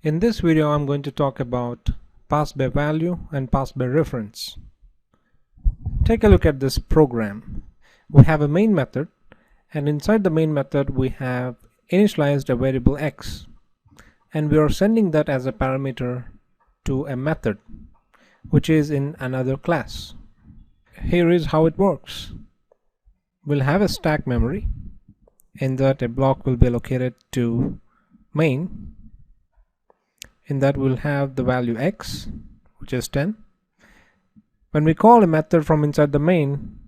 In this video, I'm going to talk about pass by value and pass by reference. Take a look at this program. We have a main method, and inside the main method we have initialized a variable x, and we are sending that as a parameter to a method which is in another class. Here is how it works. We'll have a stack memory in that a block will be allocated to main. In that we'll have the value x, which is 10. When we call a method from inside the main,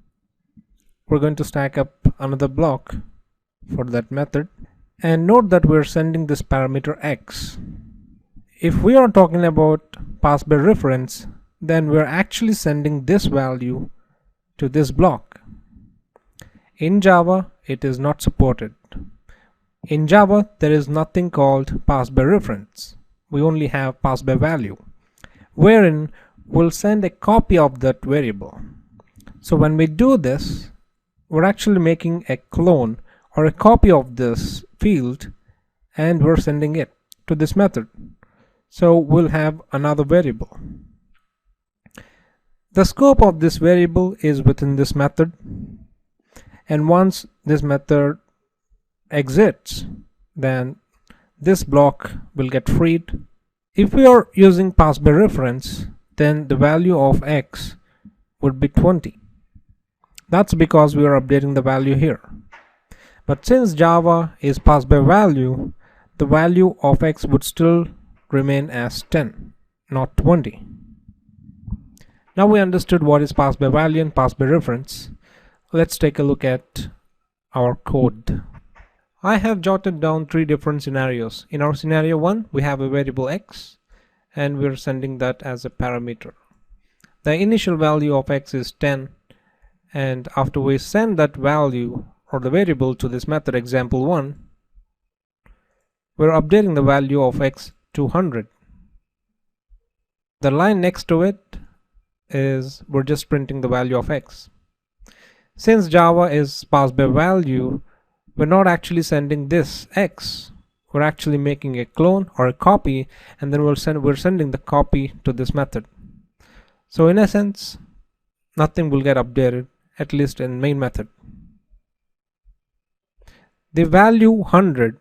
we're going to stack up another block for that method. And note that we're sending this parameter x. If we are talking about pass by reference, then we're actually sending this value to this block. In Java, it is not supported. In Java, there is nothing called pass by reference. We only have pass by value, wherein we'll send a copy of that variable. So when we do this, we're actually making a clone or a copy of this field, and we're sending it to this method. So we'll have another variable. The scope of this variable is within this method, and once this method exits, then this block will get freed. If we are using pass by reference, then the value of x would be 20. That's because we are updating the value here. But since Java is pass by value, the value of x would still remain as 10, not 20. Now we understood what is pass by value and pass by reference. Let's take a look at our code. I have jotted down three different scenarios. In our scenario 1, we have a variable x, and we're sending that as a parameter. The initial value of x is 10, and after we send that value or the variable to this method example 1, we're updating the value of x to 100. The line next to it is we're just printing the value of x. Since Java is pass by value, we're not actually sending this x. We're actually making a clone or a copy, and then we're sending the copy to this method. So in essence, nothing will get updated, at least in main method. The value 100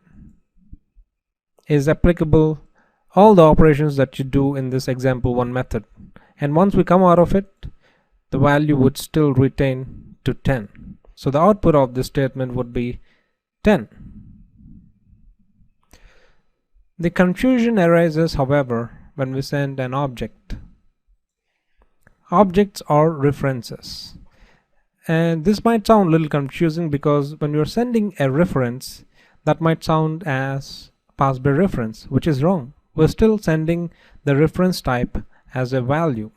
is applicable all the operations that you do in this example 1 method, and once we come out of it, the value would still retain to 10. So the output of this statement would be 10. The confusion arises, however, when we send an object. Objects are references, and this might sound a little confusing because when you're sending a reference, that might sound as pass by reference, which is wrong. We're still sending the reference type as a value.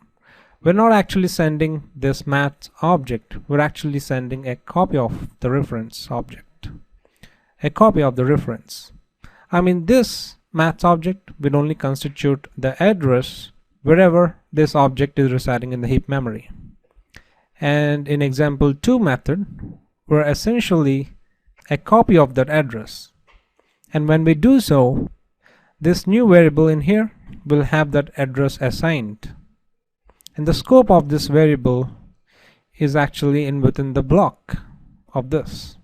We're not actually sending this math object, we're actually sending a copy of the reference object. A copy of the reference. I mean, this math object will only constitute the address wherever this object is residing in the heap memory. And in example 2 method, we're essentially a copy of that address. And when we do so, this new variable in here will have that address assigned. And the scope of this variable is actually within the block of this.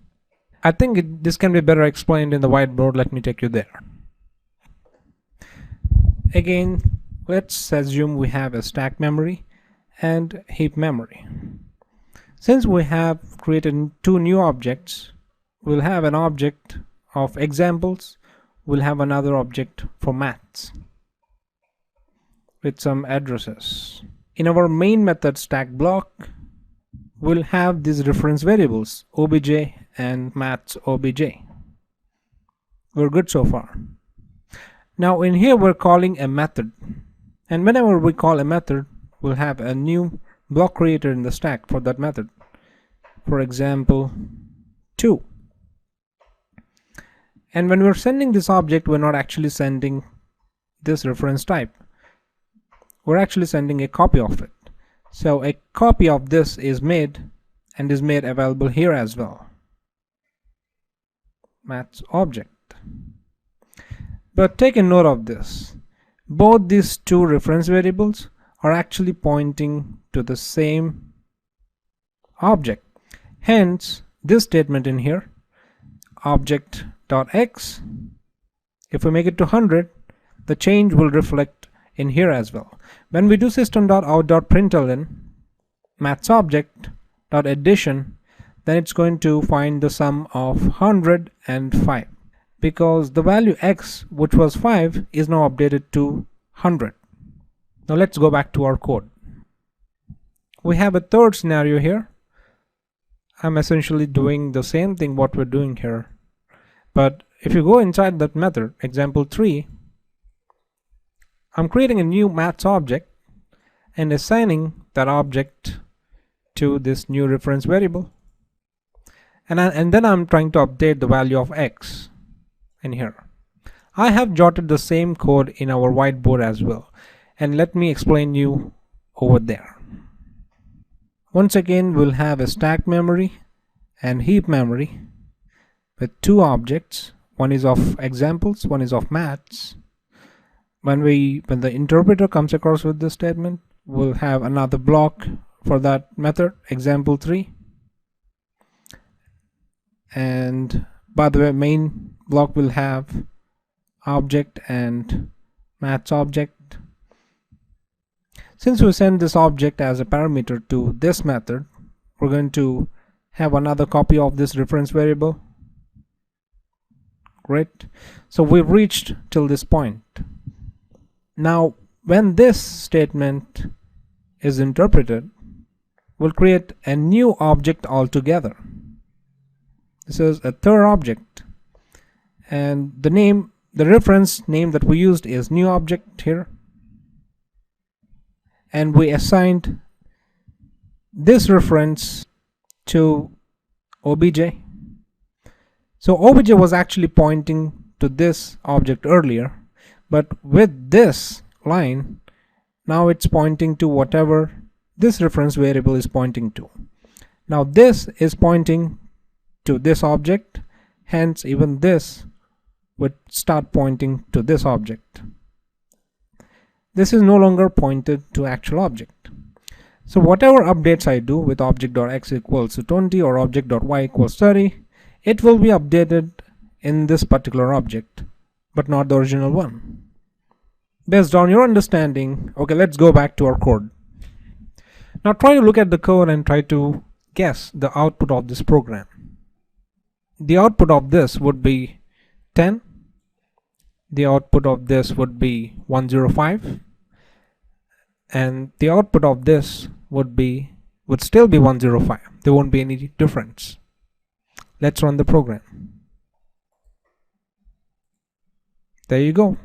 I think this can be better explained in the whiteboard. Let me take you there. Again, let's assume we have a stack memory and heap memory. Since we have created two new objects, we'll have an object of examples, we'll have another object for maths with some addresses. In our main method stack block, we'll have these reference variables obj and maths obj. We're good so far. Now in here we're calling a method, and whenever we call a method, we'll have a new block created in the stack for that method. For example 2. And when we're sending this object, we're not actually sending this reference type. We're actually sending a copy of it. So a copy of this is made and is made available here as well. Maths object. But take a note of this. both these two reference variables are actually pointing to the same object. Hence, this statement in here, object.x, if we make it to 100, the change will reflect in here as well. When we do system.out.println mathsObject.addition, then it's going to find the sum of 100 and 5, because the value x, which was 5, is now updated to 100. Now let's go back to our code. We have a third scenario here. I'm essentially doing the same thing what we're doing here, but if you go inside that method, example 3, I'm creating a new maths object and assigning that object to this new reference variable, and then I'm trying to update the value of x in here. I have jotted the same code in our whiteboard as well, and let me explain you over there. Once again, we'll have a stack memory and heap memory with two objects. One is of examples, one is of maths. When the interpreter comes across with this statement, we'll have another block for that method, example 3. And by the way, main block will have object and maths object. Since we send this object as a parameter to this method, we're going to have another copy of this reference variable. Great. So we've reached till this point. Now, when this statement is interpreted, we'll create a new object altogether. This is a third object, and the reference name that we used is new object here, and we assigned this reference to obj. So obj was actually pointing to this object earlier, but with this line, now it's pointing to whatever this reference variable is pointing to. Now this is pointing to this object, hence even this would start pointing to this object. This is no longer pointed to actual object. So whatever updates I do with object.x equals to 20 or object.y equals 30, it will be updated in this particular object, but not the original one. Based on your understanding, okay, let's go back to our code. Now try to look at the code and try to guess the output of this program. The output of this would be 10. The output of this would be 105. And the output of this would still be 105. There won't be any difference. Let's run the program. There you go.